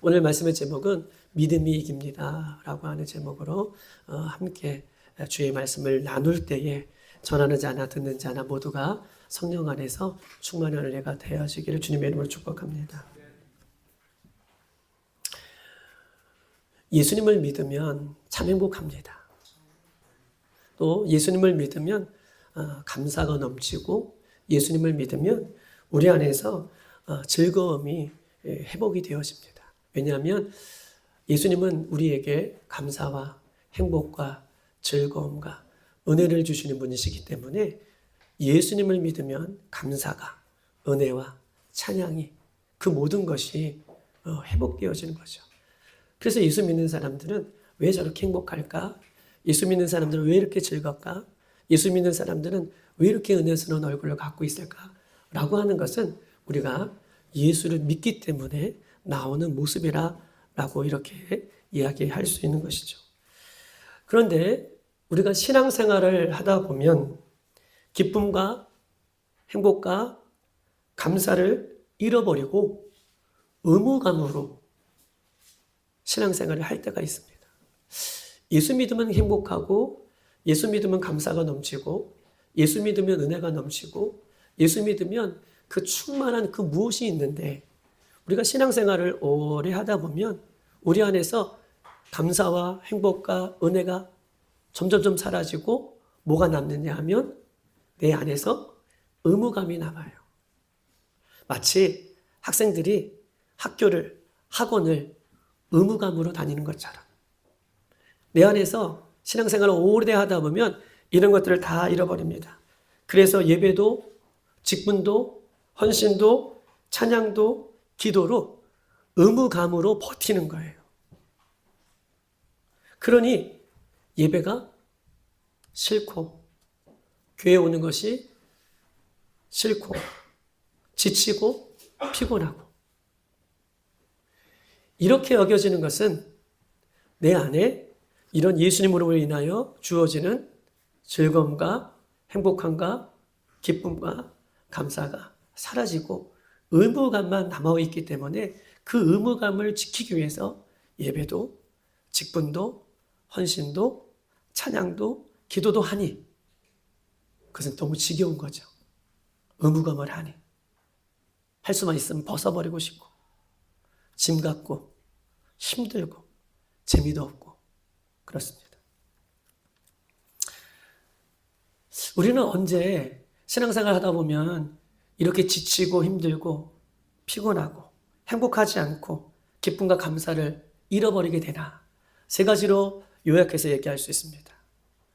오늘 말씀의 제목은 믿음이 이깁니다 라고 하는 제목으로 함께 주의 말씀을 나눌 때에 전하는 자나 듣는 자나 모두가 성령 안에서 충만한 은혜가 되어지기를 주님의 이름으로 축복합니다. 예수님을 믿으면 참 행복합니다. 또 예수님을 믿으면 감사가 넘치고 예수님을 믿으면 우리 안에서 즐거움이 회복이 되어집니다. 왜냐하면 예수님은 우리에게 감사와 행복과 즐거움과 은혜를 주시는 분이시기 때문에 예수님을 믿으면 감사가, 은혜와 찬양이 그 모든 것이 회복되어지는 거죠. 그래서 예수 믿는 사람들은 왜 저렇게 행복할까? 예수 믿는 사람들은 왜 이렇게 즐겁까? 예수 믿는 사람들은 왜 이렇게 은혜스러운 얼굴을 갖고 있을까? 라고 하는 것은 우리가 예수를 믿기 때문에 나오는 모습이라고 이렇게 이야기할 수 있는 것이죠. 그런데 우리가 신앙생활을 하다 보면 기쁨과 행복과 감사를 잃어버리고 의무감으로 신앙생활을 할 때가 있습니다. 예수 믿으면 행복하고 예수 믿으면 감사가 넘치고 예수 믿으면 은혜가 넘치고 예수 믿으면 그 충만한 그 무엇이 있는데 우리가 신앙생활을 오래 하다 보면 우리 안에서 감사와 행복과 은혜가 점점점 사라지고 뭐가 남느냐 하면 내 안에서 의무감이 남아요. 마치 학생들이 학원을 의무감으로 다니는 것처럼 내 안에서 신앙생활을 오래 하다 보면 이런 것들을 다 잃어버립니다. 그래서 예배도 직분도 헌신도 찬양도 기도로 의무감으로 버티는 거예요. 그러니 예배가 싫고 교회 오는 것이 싫고 지치고 피곤하고 이렇게 여겨지는 것은 내 안에 이런 예수님으로 인하여 주어지는 즐거움과 행복함과 기쁨과 감사가 사라지고 의무감만 남아있기 때문에 그 의무감을 지키기 위해서 예배도 직분도 헌신도 찬양도 기도도 하니 그것은 너무 지겨운 거죠. 의무감을 하니 할 수만 있으면 벗어버리고 싶고 짐 같고 힘들고 재미도 없고 그렇습니다. 우리는 언제 신앙생활 하다 보면 이렇게 지치고 힘들고 피곤하고 행복하지 않고 기쁨과 감사를 잃어버리게 되나? 세 가지로 요약해서 얘기할 수 있습니다.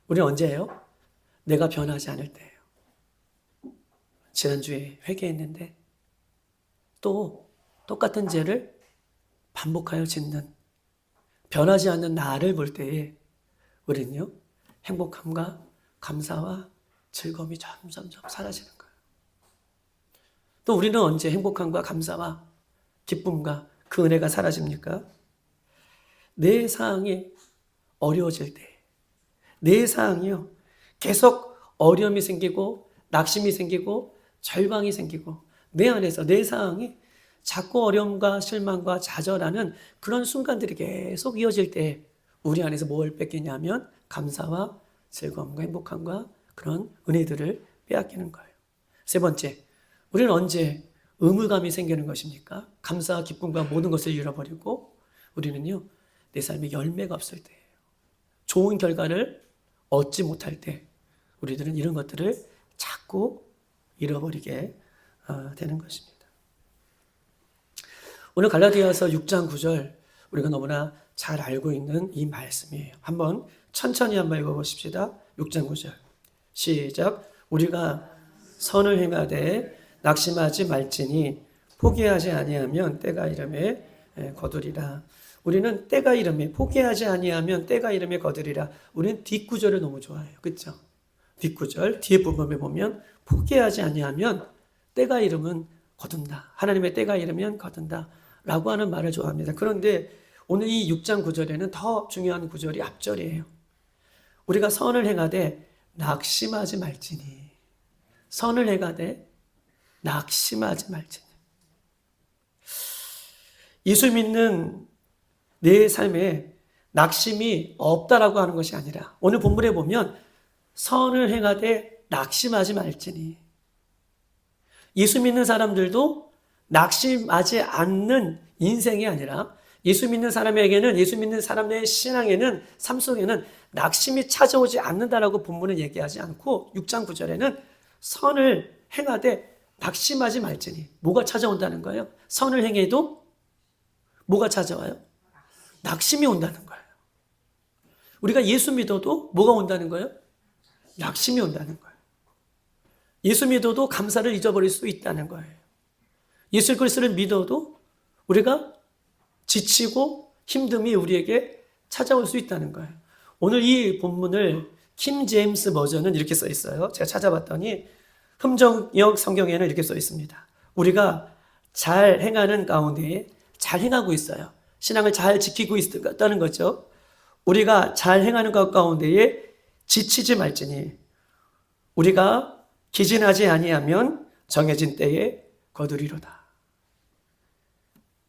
우리는 언제예요? 내가 변하지 않을 때예요. 지난주에 회개했는데 또 똑같은 죄를 반복하여 짓는 변하지 않는 나를 볼 때에 우리는요 행복함과 감사와 즐거움이 점점점 사라지는 거예요. 또 우리는 언제 행복함과 감사와 기쁨과 그 은혜가 사라집니까? 내 상황이 어려워질 때, 내 상황이요 계속 어려움이 생기고 낙심이 생기고 절망이 생기고 내 안에서 내 상황이 자꾸 어려움과 실망과 좌절하는 그런 순간들이 계속 이어질 때 우리 안에서 뭘 뺏기냐면 감사와 즐거움과 행복함과 그런 은혜들을 빼앗기는 거예요. 세 번째, 우리는 언제 의무감이 생기는 것입니까? 감사와 기쁨과 모든 것을 잃어버리고 우리는요 내 삶에 열매가 없을 때예요. 좋은 결과를 얻지 못할 때 우리들은 이런 것들을 자꾸 잃어버리게 되는 것입니다. 오늘 갈라디아서 6장 9절 우리가 너무나 잘 알고 있는 이 말씀이에요. 한번 천천히 한번 읽어보십시다. 6장 9절 시작. 우리가 선을 행하되 낙심하지 말지니 포기하지 아니하면 때가 이름에 거두리라. 우리는 때가 이름에 포기하지 아니하면 때가 이름에 거두리라. 우리는 뒷구절을 너무 좋아해요. 그렇죠? 뒷구절 뒤에 부분에 보면 포기하지 아니하면 때가 이르면 거둔다. 하나님의 때가 이르면 거둔다 라고 하는 말을 좋아합니다. 그런데 오늘 이 6장 9절에는 더 중요한 구절이 앞절이에요. 우리가 선을 행하되 낙심하지 말지니. 선을 행하되 낙심하지 말지니. 예수 믿는 내 삶에 낙심이 없다라고 하는 것이 아니라 오늘 본문에 보면 선을 행하되 낙심하지 말지니, 예수 믿는 사람들도 낙심하지 않는 인생이 아니라 예수 믿는 사람에게는, 예수 믿는 사람의 신앙에는, 삶 속에는 낙심이 찾아오지 않는다라고 본문은 얘기하지 않고 6장 9절에는 선을 행하되 낙심하지 말지니, 뭐가 찾아온다는 거예요? 선을 행해도 뭐가 찾아와요? 낙심이 온다는 거예요. 우리가 예수 믿어도 뭐가 온다는 거예요? 낙심이 온다는 거예요. 예수 믿어도 감사를 잊어버릴 수 있다는 거예요. 예수 그리스도를 믿어도 우리가 지치고 힘듦이 우리에게 찾아올 수 있다는 거예요. 오늘 이 본문을 킴 제임스 버전은 이렇게 써 있어요. 제가 찾아봤더니 흠정역 성경에는 이렇게 써 있습니다. 우리가 잘 행하는 가운데 잘 행하고 있어요. 신앙을 잘 지키고 있다는 거죠. 우리가 잘 행하는 것 가운데에 지치지 말지니, 우리가 기진하지 아니하면 정해진 때에 거두리로다.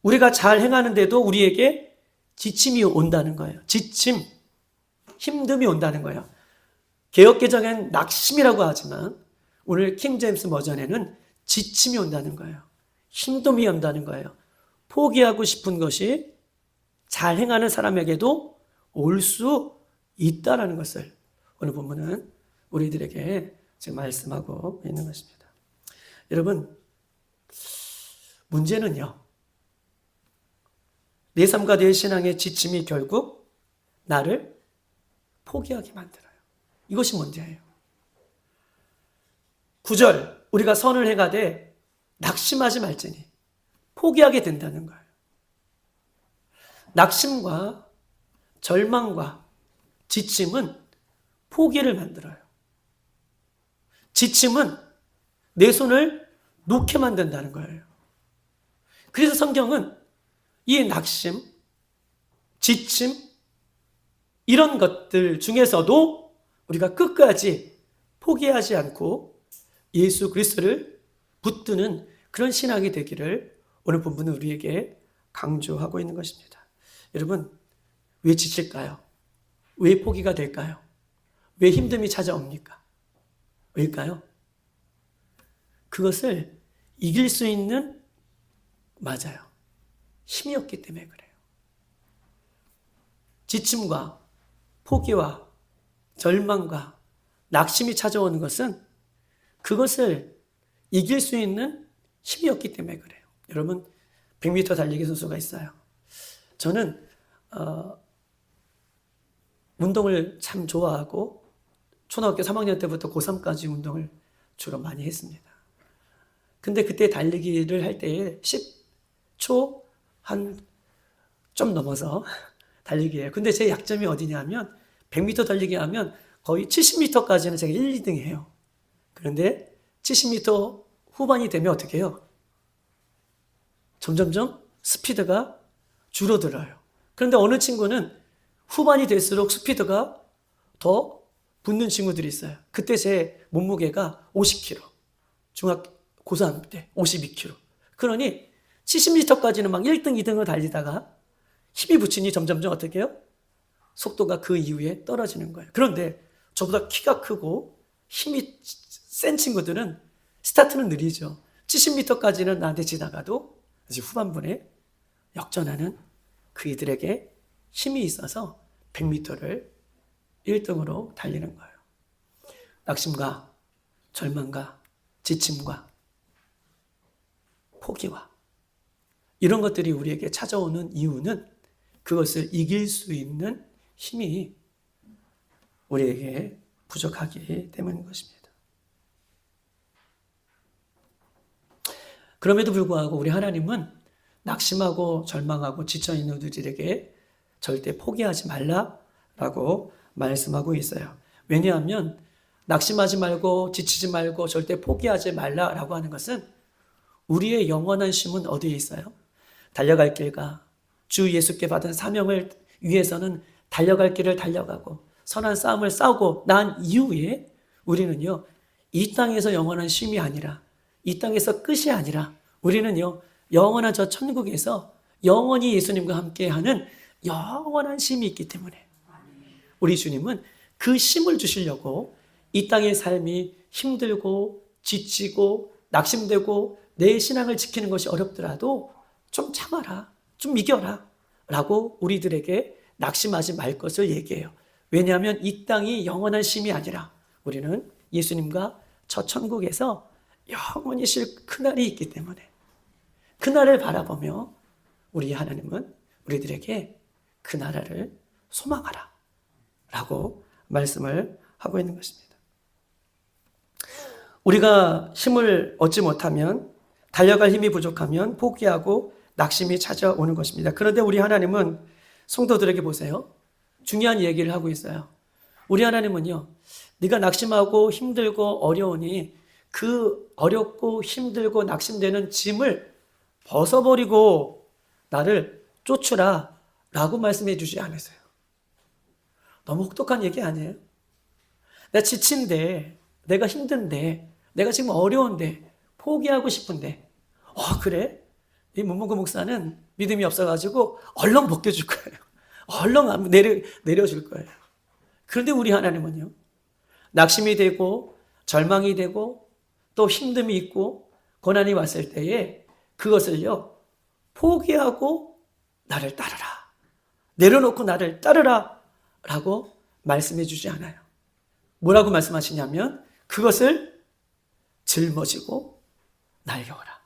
우리가 잘 행하는데도 우리에게 지침이 온다는 거예요. 지침, 힘듦이 온다는 거예요. 개역개정엔 낙심이라고 하지만 오늘 킹 제임스 버전에는 지침이 온다는 거예요. 힘듦이 온다는 거예요. 포기하고 싶은 것이 잘 행하는 사람에게도 올 수 있다라는 것을 오늘 본문은 우리들에게 지금 말씀하고 있는 것입니다. 여러분, 문제는요, 내 삶과 내 신앙의 지침이 결국 나를 포기하게 만들어요. 이것이 문제예요. 9절, 우리가 선을 행하되 낙심하지 말지니, 포기하게 된다는 거예요. 낙심과 절망과 지침은 포기를 만들어요. 지침은 내 손을 놓게 만든다는 거예요. 그래서 성경은 이 낙심, 지침, 이런 것들 중에서도 우리가 끝까지 포기하지 않고 예수 그리스도를 붙드는 그런 신앙이 되기를 오늘 본문은 우리에게 강조하고 있는 것입니다. 여러분, 왜 지칠까요? 왜 포기가 될까요? 왜 힘듦이 찾아옵니까? 왜일까요? 그것을 이길 수 있는, 맞아요, 힘이 없기 때문에 그래요. 지침과 포기와 절망과 낙심이 찾아오는 것은 그것을 이길 수 있는 힘이 없기 때문에 그래요. 여러분, 100m 달리기 선수가 있어요. 저는 운동을 참 좋아하고 초등학교 3학년 때부터 고3까지 운동을 주로 많이 했습니다. 근데 그때 달리기를 할 때에 10초 한 좀 넘어서 달리기예요. 근데 제 약점이 어디냐면 100m 달리기 하면 거의 70m까지는 제가 1, 2등 해요. 그런데 70m 후반이 되면 어떻게 해요? 점점점 스피드가 줄어들어요. 그런데 어느 친구는 후반이 될수록 스피드가 더 붙는 친구들이 있어요. 그때 제 몸무게가 50kg. 고3 때 52kg. 그러니 70m까지는 막 1등, 2등을 달리다가 힘이 붙이니 점점점 어떻게 해요? 속도가 그 이후에 떨어지는 거예요. 그런데 저보다 키가 크고 힘이 센 친구들은 스타트는 느리죠. 70m까지는 나한테 지나가도 이제 후반부에 역전하는 그이들에게 힘이 있어서 100m를 1등으로 달리는 거예요. 낙심과 절망과 지침과 포기와 이런 것들이 우리에게 찾아오는 이유는 그것을 이길 수 있는 힘이 우리에게 부족하기 때문인 것입니다. 그럼에도 불구하고 우리 하나님은 낙심하고 절망하고 지쳐있는 우리들에게 절대 포기하지 말라라고 말씀하고 있어요. 왜냐하면 낙심하지 말고 지치지 말고 절대 포기하지 말라라고 하는 것은 우리의 영원한 쉼은 어디에 있어요? 달려갈 길과 주 예수께 받은 사명을 위해서는 달려갈 길을 달려가고 선한 싸움을 싸우고 난 이후에 우리는요, 이 땅에서 영원한 쉼이 아니라 이 땅에서 끝이 아니라 우리는요, 영원한 저 천국에서 영원히 예수님과 함께하는 영원한 쉼이 있기 때문에 우리 주님은 그 쉼을 주시려고 이 땅의 삶이 힘들고 지치고 낙심되고 내 신앙을 지키는 것이 어렵더라도 좀 참아라, 좀 이겨라 라고 우리들에게 낙심하지 말 것을 얘기해요. 왜냐하면 이 땅이 영원한 쉼이 아니라 우리는 예수님과 저 천국에서 영원히 쉴 그날이 있기 때문에 그날을 바라보며 우리 하나님은 우리들에게 그 나라를 소망하라 라고 말씀을 하고 있는 것입니다. 우리가 힘을 얻지 못하면, 달려갈 힘이 부족하면 포기하고 낙심이 찾아오는 것입니다. 그런데 우리 하나님은 성도들에게 보세요. 중요한 얘기를 하고 있어요. 우리 하나님은요, 네가 낙심하고 힘들고 어려우니 그 어렵고 힘들고 낙심되는 짐을 벗어버리고 나를 쫓으라 라고 말씀해 주지 않으세요. 너무 혹독한 얘기 아니에요? 내가 지친데, 내가 힘든데, 내가 지금 어려운데, 포기하고 싶은데, 그래? 이 문문구 목사는 믿음이 없어가지고 얼른 벗겨줄 거예요. 얼른 내려줄 거예요. 그런데 우리 하나님은요, 낙심이 되고 절망이 되고 또 힘듦이 있고 고난이 왔을 때에 그것을요, 포기하고 나를 따르라, 내려놓고 나를 따르라 라고 말씀해 주지 않아요. 뭐라고 말씀하시냐면 그것을 짊어지고 날려오라.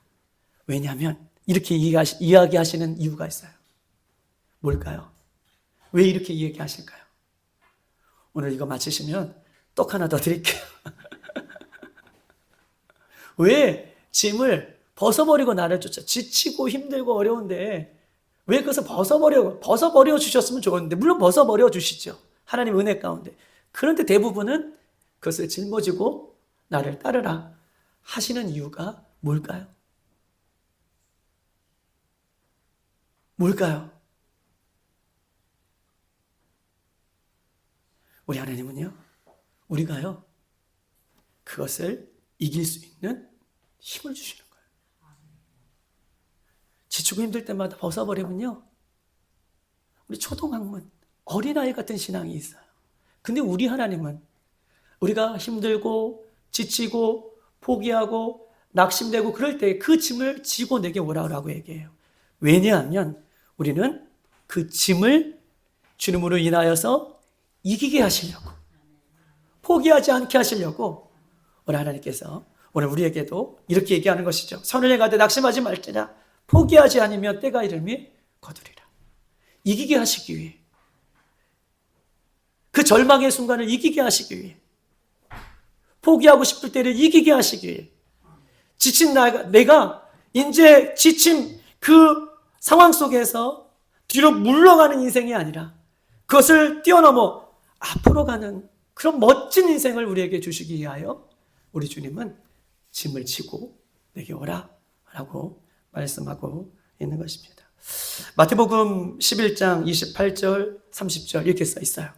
왜냐하면 이렇게 이야기하시는 이유가 있어요. 뭘까요? 왜 이렇게 이야기하실까요? 오늘 이거 마치시면 떡 하나 더 드릴게요. 왜 짐을 벗어버리고 나를 쫓아? 지치고 힘들고 어려운데 왜 그것을 벗어버려 주셨으면 좋은데, 물론 벗어버려 주시죠. 하나님 은혜 가운데. 그런데 대부분은 그것을 짊어지고 나를 따르라 하시는 이유가 뭘까요? 뭘까요? 우리 하나님은요, 우리가요, 그것을 이길 수 있는 힘을 주시는 거예요. 지치고 힘들 때마다 벗어버리면요, 우리 초동학문, 어린아이 같은 신앙이 있어요. 근데 우리 하나님은 우리가 힘들고 지치고 포기하고 낙심되고 그럴 때 그 짐을 지고 내게 오라고 얘기해요. 왜냐하면 우리는 그 짐을 주님으로 인하여서 이기게 하시려고, 포기하지 않게 하시려고 오늘 하나님께서 오늘 우리에게도 이렇게 얘기하는 것이죠. 선을 행하되 낙심하지 말지라, 포기하지 않으면 때가 이름이 거두리라. 이기게 하시기 위해, 그 절망의 순간을 이기게 하시기 위해, 포기하고 싶을 때를 이기게 하시기 위해, 지친 내가 이제 지친 그 상황 속에서 뒤로 물러가는 인생이 아니라 그것을 뛰어넘어 앞으로 가는 그런 멋진 인생을 우리에게 주시기 위하여 우리 주님은 짐을 지고 내게 오라 라고 말씀하고 있는 것입니다. 마태복음 11장 28절 30절 이렇게 써 있어요.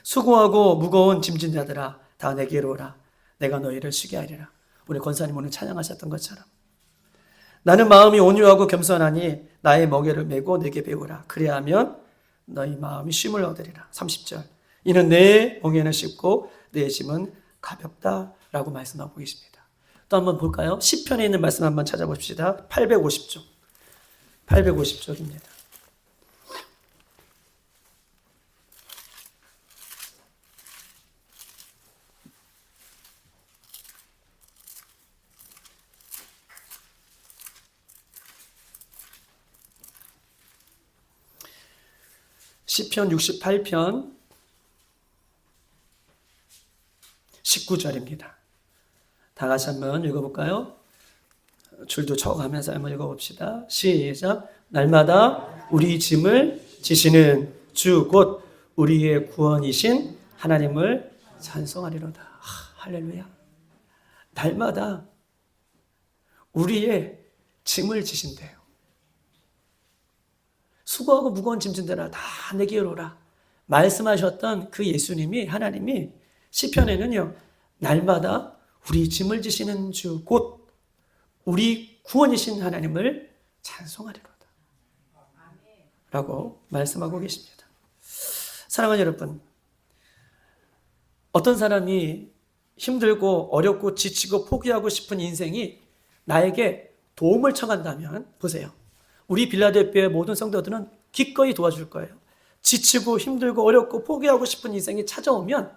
수고하고 무거운 짐진 자들아 다 내게로 오라, 내가 너희를 쉬게 하리라. 우리 권사님 오늘 찬양하셨던 것처럼 나는 마음이 온유하고 겸손하니 나의 멍에를 메고 내게 배우라. 그래야 하면 너희 마음이 쉼을 얻으리라. 30절 이는 내 멍에는 쉽고 내 짐은 가볍다라고 말씀하고 계십니다. 또 한번 볼까요? 시편에 있는 말씀 한번 찾아봅시다. 850쪽 850쪽입니다. 시편 68편 19절입니다. 다 같이 한번 읽어볼까요? 줄도 쳐가면서 한번 읽어봅시다. 시작. 날마다 우리 짐을 지시는 주 곧 우리의 구원이신 하나님을 찬송하리로다. 할렐루야. 날마다 우리의 짐을 지신대요. 수고하고 무거운 짐진들아 다 내게로 오라 말씀하셨던 그 예수님이, 하나님이 시편에는요, 날마다 우리 짐을 지시는 주 곧 우리 구원이신 하나님을 찬송하리로다. 라고 말씀하고 계십니다. 사랑하는 여러분, 어떤 사람이 힘들고 어렵고 지치고 포기하고 싶은 인생이 나에게 도움을 청한다면, 보세요. 우리 빌라델피아의 모든 성도들은 기꺼이 도와줄 거예요. 지치고 힘들고 어렵고 포기하고 싶은 인생이 찾아오면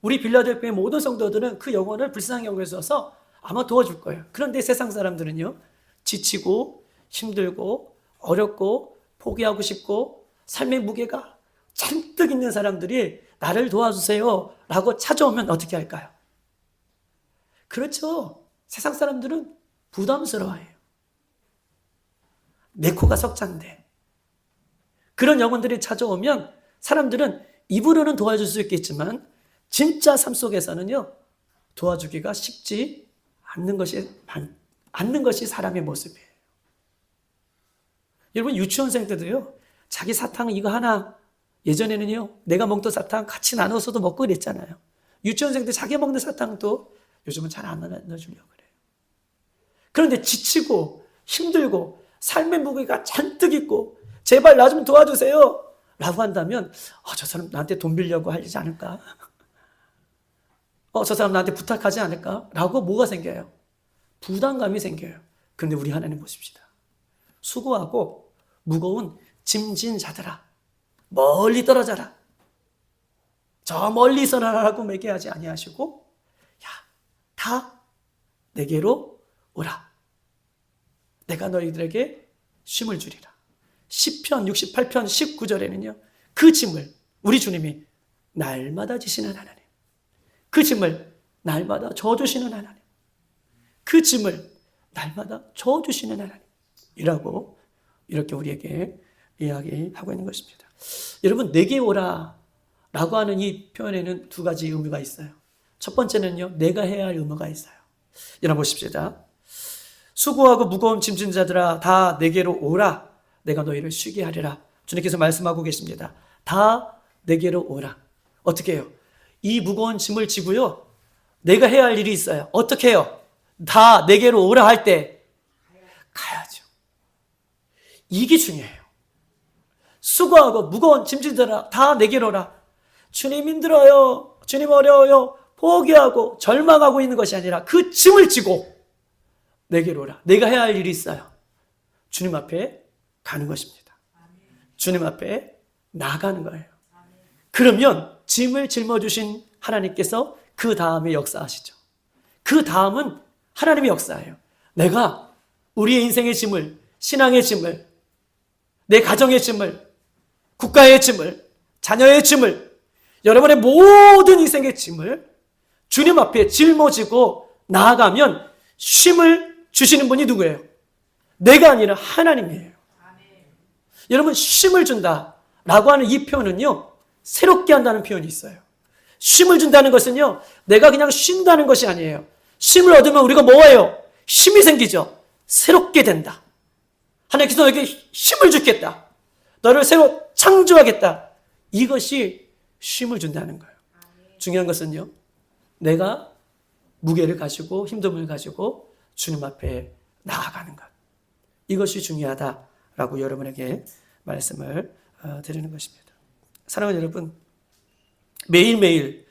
우리 빌라델피아의 모든 성도들은 그 영혼을 불쌍히 여겨서 아마 도와줄 거예요. 그런데 세상 사람들은요, 지치고 힘들고 어렵고 포기하고 싶고 삶의 무게가 잔뜩 있는 사람들이 나를 도와주세요 라고 찾아오면 어떻게 할까요? 그렇죠. 세상 사람들은 부담스러워해요. 내 코가 석잔데. 그런 영혼들이 찾아오면 사람들은 입으로는 도와줄 수 있겠지만 진짜 삶 속에서는요, 도와주기가 쉽지 않는 것이 사람의 모습이에요. 여러분, 유치원생 때도요, 자기 사탕 이거 하나, 예전에는요, 내가 먹던 사탕 같이 나눠서도 먹고 그랬잖아요. 유치원생 때 자기 먹는 사탕도 요즘은 잘 안 나눠주려고 그래요. 그런데 지치고 힘들고 삶의 무게가 잔뜩 있고 제발 나 좀 도와주세요 라고 한다면 저 사람 나한테 돈 빌려고 하지 않을까? 저 사람 나한테 부탁하지 않을까? 라고 뭐가 생겨요? 부담감이 생겨요. 그런데 우리 하나님 보십시다. 수고하고 무거운 짐진 자들아, 멀리 떨어져라. 저 멀리서 나라고 매게하지 아니하시고 다 내게로 오라. 내가 너희들에게 쉼을 주리라. 시편 68편 19절에는요. 그 짐을 우리 주님이 날마다 지시는 하나님. 그 짐을 날마다 져주시는 하나님. 그 짐을 날마다 져주시는 하나님. 이라고 이렇게 우리에게 이야기하고 있는 것입니다. 여러분, 내게 오라 라고 하는 이 표현에는 두 가지 의미가 있어요. 첫 번째는요, 내가 해야 할 의무가 있어요. 여러분 보십시다. 수고하고 무거운 짐진 자들아 다 내게로 오라. 내가 너희를 쉬게 하리라. 주님께서 말씀하고 계십니다. 다 내게로 오라. 어떻게 해요? 이 무거운 짐을 지고요, 내가 해야 할 일이 있어요. 어떻게 해요? 다 내게로 오라 할 때 가야죠. 이게 중요해요. 수고하고 무거운 짐진들아 다 내게로 오라. 주님 힘들어요. 주님 어려워요. 포기하고 절망하고 있는 것이 아니라 그 짐을 지고 내게로 오라. 내가 해야 할 일이 있어요. 주님 앞에 가는 것입니다. 주님 앞에 나가는 거예요. 그러면 짐을 짊어주신 하나님께서 그 다음에 역사하시죠. 그 다음은 하나님의 역사예요. 내가 우리의 인생의 짐을, 신앙의 짐을, 내 가정의 짐을, 국가의 짐을, 자녀의 짐을, 여러분의 모든 인생의 짐을 주님 앞에 짊어지고 나아가면 쉼을 주시는 분이 누구예요? 내가 아니라 하나님이에요. 여러분, 쉼을 준다라고 하는 이 표현은요, 새롭게 한다는 표현이 있어요. 쉼을 준다는 것은요, 내가 그냥 쉰다는 것이 아니에요. 쉼을 얻으면 우리가 뭐예요? 힘이 생기죠. 새롭게 된다. 하나님께서 너에게 힘을 주겠다. 너를 새로 창조하겠다. 이것이 쉼을 준다는 거예요. 중요한 것은요, 내가 무게를 가지고 힘듦을 가지고 주님 앞에 나아가는 것. 이것이 중요하다라고 여러분에게 말씀을 드리는 것입니다. 사랑하는 여러분, 매일매일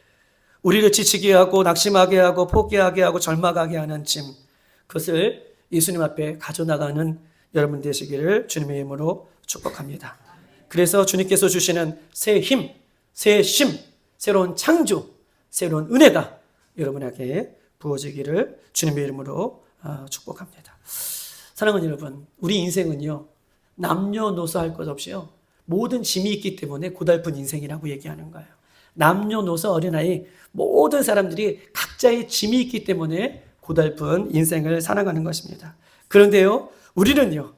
우리를 지치게 하고 낙심하게 하고 포기하게 하고 절망하게 하는 짐, 그것을 예수님 앞에 가져나가는 여러분 되시기를 주님의 이름으로 축복합니다. 그래서 주님께서 주시는 새 힘, 새 쉼, 새로운 창조, 새로운 은혜가 여러분에게 부어지기를 주님의 이름으로 축복합니다. 사랑하는 여러분, 우리 인생은요, 남녀노소 할 것 없이요, 모든 짐이 있기 때문에 고달픈 인생이라고 얘기하는 거예요. 남녀노소 어린아이 모든 사람들이 각자의 짐이 있기 때문에 고달픈 인생을 살아가는 것입니다. 그런데요, 우리는요,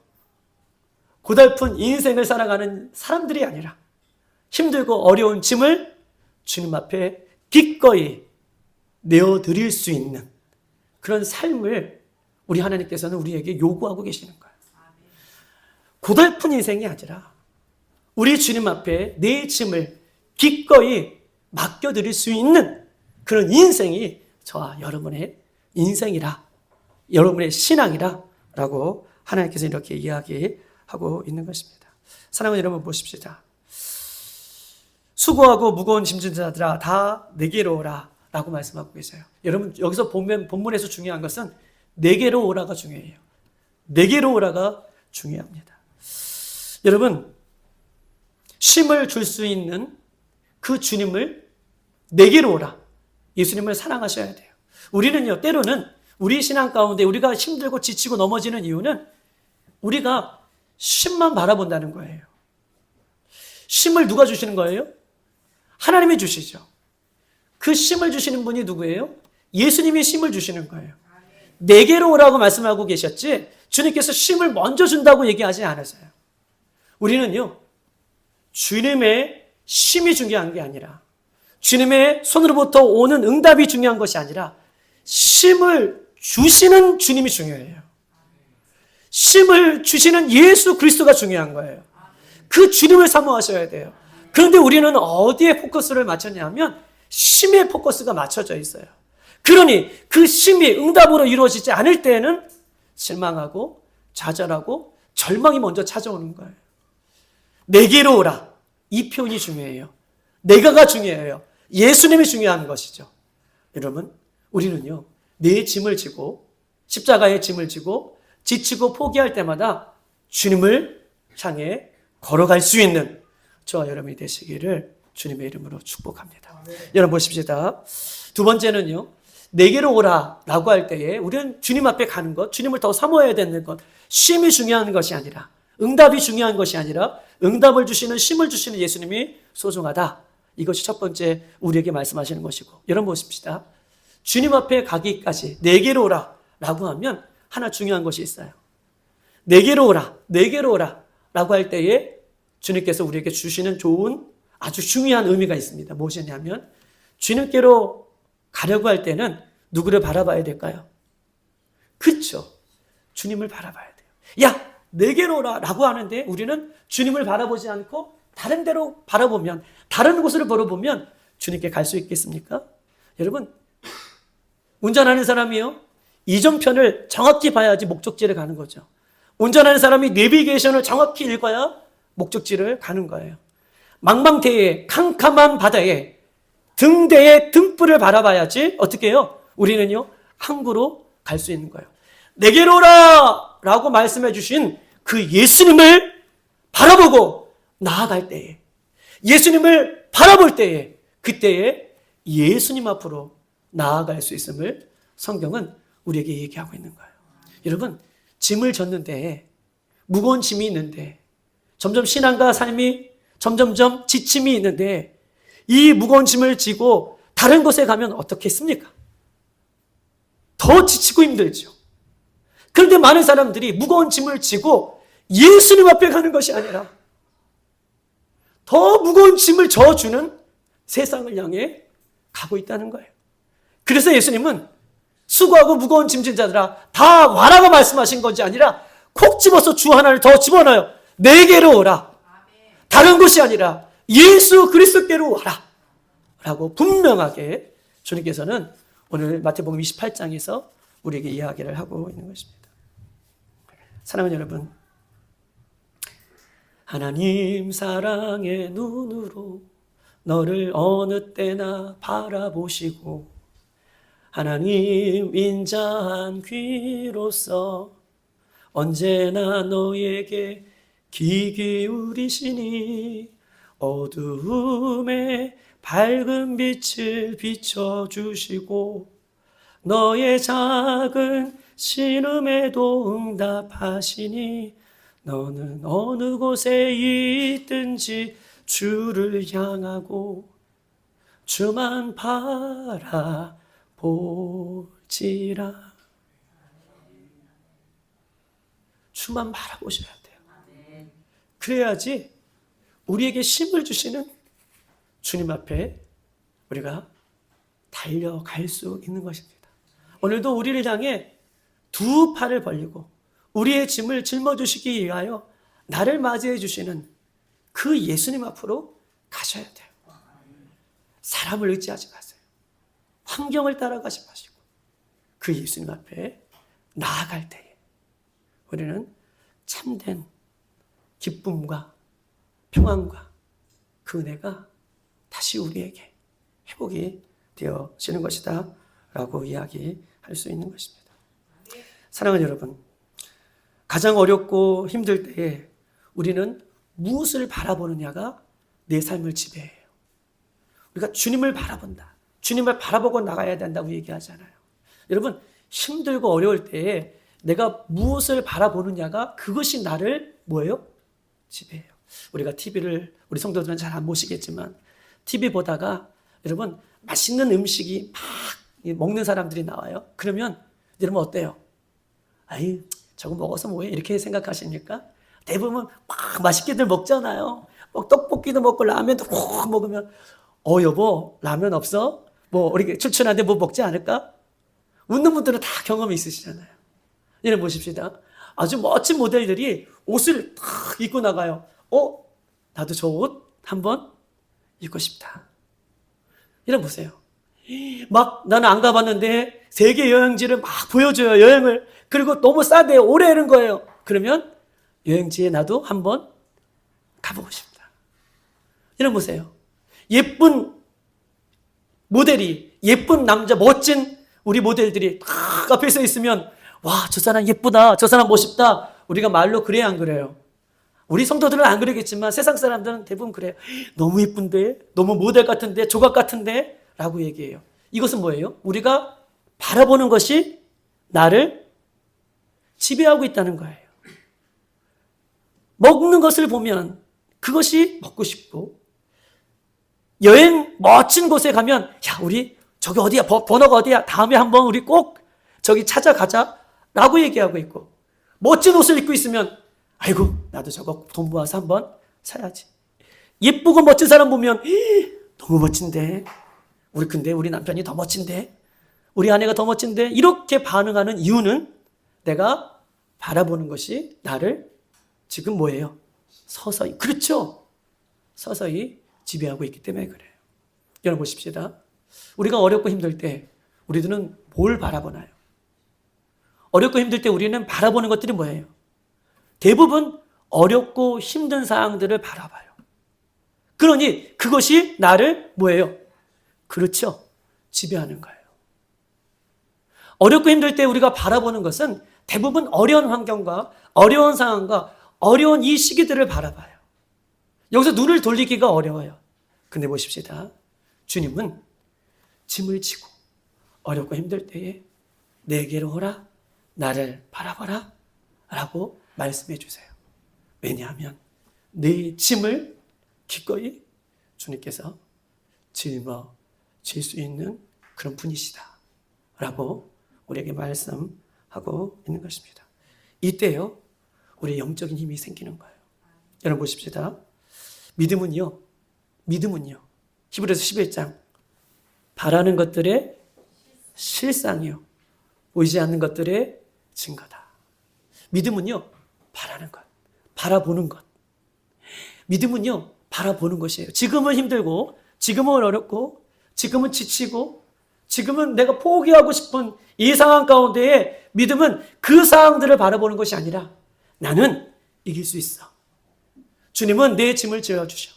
고달픈 인생을 살아가는 사람들이 아니라 힘들고 어려운 짐을 주님 앞에 기꺼이 내어드릴 수 있는 그런 삶을 우리 하나님께서는 우리에게 요구하고 계시는 거예요. 고달픈 인생이 아니라 우리 주님 앞에 내 짐을 기꺼이 맡겨드릴 수 있는 그런 인생이 저와 여러분의 인생이라, 여러분의 신앙이라 라고 하나님께서 이렇게 이야기하고 있는 것입니다. 사랑하는 여러분 보십시다. 수고하고 무거운 짐진 자들아 다 내게로 오라 라고 말씀하고 계세요. 여러분 여기서 보면 본문에서 중요한 것은 내게로 오라가 중요해요. 내게로 오라가 중요합니다. 여러분 쉼을 줄 수 있는 그 주님을 내게로 오라. 예수님을 사랑하셔야 돼요. 우리는요 때로는 우리 신앙 가운데 우리가 힘들고 지치고 넘어지는 이유는 우리가 쉼만 바라본다는 거예요. 쉼을 누가 주시는 거예요? 하나님이 주시죠. 그 쉼을 주시는 분이 누구예요? 예수님이 쉼을 주시는 거예요. 내게로 오라고 말씀하고 계셨지 주님께서 쉼을 먼저 준다고 얘기하지 않았어요. 우리는요 주님의 쉼이 중요한 게 아니라 주님의 손으로부터 오는 응답이 중요한 것이 아니라 쉼을 주시는 주님이 중요해요. 쉼을 주시는 예수 그리스도가 중요한 거예요. 그 주님을 사모하셔야 돼요. 그런데 우리는 어디에 포커스를 맞췄냐면 쉼에 포커스가 맞춰져 있어요. 그러니 그 쉼이 응답으로 이루어지지 않을 때에는 실망하고 좌절하고 절망이 먼저 찾아오는 거예요. 내게로 오라. 이 표현이 중요해요. 내가가 중요해요. 예수님이 중요한 것이죠. 여러분 우리는요 내 짐을 지고 십자가의 짐을 지고 지치고 포기할 때마다 주님을 향해 걸어갈 수 있는 저와 여러분이 되시기를 주님의 이름으로 축복합니다. 여러분 보십시다. 두 번째는요. 내게로 오라라고 할 때에 우리는 주님 앞에 가는 것, 주님을 더 사모해야 되는 것, 쉼이 중요한 것이 아니라 응답이 중요한 것이 아니라 응답을 주시는 쉼을 주시는 예수님이 소중하다. 이것이 첫 번째 우리에게 말씀하시는 것이고 여러분 보십시다. 주님 앞에 가기까지 내게로 오라라고 하면 하나 중요한 것이 있어요. 내게로 오라, 내게로 오라라고 할 때에 주님께서 우리에게 주시는 좋은 아주 중요한 의미가 있습니다. 무엇이냐면 주님께로 가려고 할 때는 누구를 바라봐야 될까요? 그렇죠. 주님을 바라봐야 돼요. 야, 내게로 오라라고 하는데 우리는 주님을 바라보지 않고 다른 데로 바라보면 다른 곳으로 바라보면 주님께 갈 수 있겠습니까? 여러분 운전하는 사람이요. 이정편을 정확히 봐야지 목적지를 가는 거죠. 운전하는 사람이 내비게이션을 정확히 읽어야 목적지를 가는 거예요. 망망대해 캄캄한 바다에 등대의 등불을 바라봐야지 어떻게 해요? 우리는요 항구로 갈 수 있는 거예요. 내게로 오라 라고 말씀해 주신 그 예수님을 바라보고 나아갈 때에 예수님을 바라볼 때에 그때에 예수님 앞으로 나아갈 수 있음을 성경은 우리에게 얘기하고 있는 거예요. 여러분 짐을 졌는데 무거운 짐이 있는데 점점 신앙과 삶이 점점점 지침이 있는데 이 무거운 짐을 지고 다른 곳에 가면 어떻겠습니까? 더 지치고 힘들죠. 그런데 많은 사람들이 무거운 짐을 지고 예수님 앞에 가는 것이 아니라 더 무거운 짐을 져주는 세상을 향해 가고 있다는 거예요. 그래서 예수님은 수고하고 무거운 짐진 자들아 다 와라고 말씀하신 것이 아니라 콕 집어서 주 하나를 더 집어넣어요. 내게로 오라. 다른 곳이 아니라 예수 그리스도께로 와라 라고 분명하게 주님께서는 오늘 마태복음 28장에서 우리에게 이야기를 하고 있는 것입니다. 사랑하는 여러분, 하나님 사랑의 눈으로 너를 어느 때나 바라보시고 하나님 인자한 귀로서 언제나 너에게 귀 기울이시니 어두움에 밝은 빛을 비춰주시고 너의 작은 신음에도 응답하시니 너는 어느 곳에 있든지 주를 향하고 주만 바라볼지라. 주만 바라보셔야 돼요. 그래야지 우리에게 힘을 주시는 주님 앞에 우리가 달려갈 수 있는 것입니다. 오늘도 우리를 향해 두 팔을 벌리고 우리의 짐을 짊어주시기 위하여 나를 맞이해 주시는 그 예수님 앞으로 가셔야 돼요. 사람을 의지하지 마세요. 환경을 따라가지 마시고 그 예수님 앞에 나아갈 때에 우리는 참된 기쁨과 평안과 그 은혜가 다시 우리에게 회복이 되어지는 것이다 라고 이야기할 수 있는 것입니다. 사랑하는 여러분, 가장 어렵고 힘들 때에 우리는 무엇을 바라보느냐가 내 삶을 지배해요. 우리가 주님을 바라본다. 주님을 바라보고 나가야 된다고 얘기하잖아요. 여러분, 힘들고 어려울 때에 내가 무엇을 바라보느냐가 그것이 나를 뭐예요? 지배해요. 우리가 TV를 우리 성도들은 잘 안 보시겠지만 TV 보다가 여러분 맛있는 음식이 막 먹는 사람들이 나와요. 그러면 여러분 어때요? 아이 저거 먹어서 뭐해? 이렇게 생각하십니까? 대부분 막 맛있게들 먹잖아요. 막 떡볶이도 먹고 라면도 꼭 먹으면 여보 라면 없어? 뭐 우리 출출한데 뭐 먹지 않을까? 웃는 분들은 다 경험이 있으시잖아요. 여러분 보십시다. 아주 멋진 모델들이 옷을 탁 입고 나가요. 나도 저 옷 한번 입고 싶다. 여러분 보세요. 막 나는 안 가봤는데 세계 여행지를 막 보여줘요. 여행을. 그리고 너무 싸대요. 오래 하는 거예요. 그러면 여행지에 나도 한번 가보고 싶다. 여러분 보세요. 예쁜 모델이 예쁜 남자 멋진 우리 모델들이 딱 앞에 서 있으면 와, 저 사람 예쁘다. 저 사람 멋있다. 우리가 말로 그래야 안 그래요? 우리 성도들은 안 그러겠지만 세상 사람들은 대부분 그래요. 너무 예쁜데? 너무 모델 같은데? 조각 같은데? 라고 얘기해요. 이것은 뭐예요? 우리가 바라보는 것이 나를 지배하고 있다는 거예요. 먹는 것을 보면 그것이 먹고 싶고 여행 멋진 곳에 가면 야 우리 저기 어디야 번호가 어디야 다음에 한번 우리 꼭 저기 찾아가자 라고 얘기하고 있고 멋진 옷을 입고 있으면 아이고 나도 저거 돈 모아서 한번 사야지. 예쁘고 멋진 사람 보면 너무 멋진데 근데 우리 남편이 더 멋진데 우리 아내가 더 멋진데 이렇게 반응하는 이유는 내가 바라보는 것이 나를 지금 뭐예요? 서서히 그렇죠? 서서히 지배하고 있기 때문에 그래요. 여러분 보십시다. 우리가 어렵고 힘들 때 우리들은 뭘 바라보나요? 어렵고 힘들 때 우리는 바라보는 것들이 뭐예요? 대부분 어렵고 힘든 상황들을 바라봐요. 그러니 그것이 나를 뭐예요? 그렇죠. 지배하는 거예요. 어렵고 힘들 때 우리가 바라보는 것은 대부분 어려운 환경과 어려운 상황과 어려운 이 시기들을 바라봐요. 여기서 눈을 돌리기가 어려워요. 근데 보십시다. 주님은 짐을 지고 어렵고 힘들 때에 내게로 오라, 나를 바라봐라 라고 말씀해 주세요. 왜냐하면 내 짐을 기꺼이 주님께서 짊어질 수 있는 그런 분이시다 라고 우리에게 말씀하고 있는 것입니다. 이때요 우리의 영적인 힘이 생기는 거예요. 여러분 보십시다. 믿음은요 히브리서 11장 바라는 것들의 실상이요 보이지 않는 것들의 증거다. 믿음은요 바라는 것, 바라보는 것. 믿음은요 바라보는 것이에요. 지금은 힘들고 지금은 어렵고 지금은 지치고 지금은 내가 포기하고 싶은 이 상황 가운데에 믿음은 그 상황들을 바라보는 것이 아니라 나는 이길 수 있어. 주님은 내 짐을 지어주셔.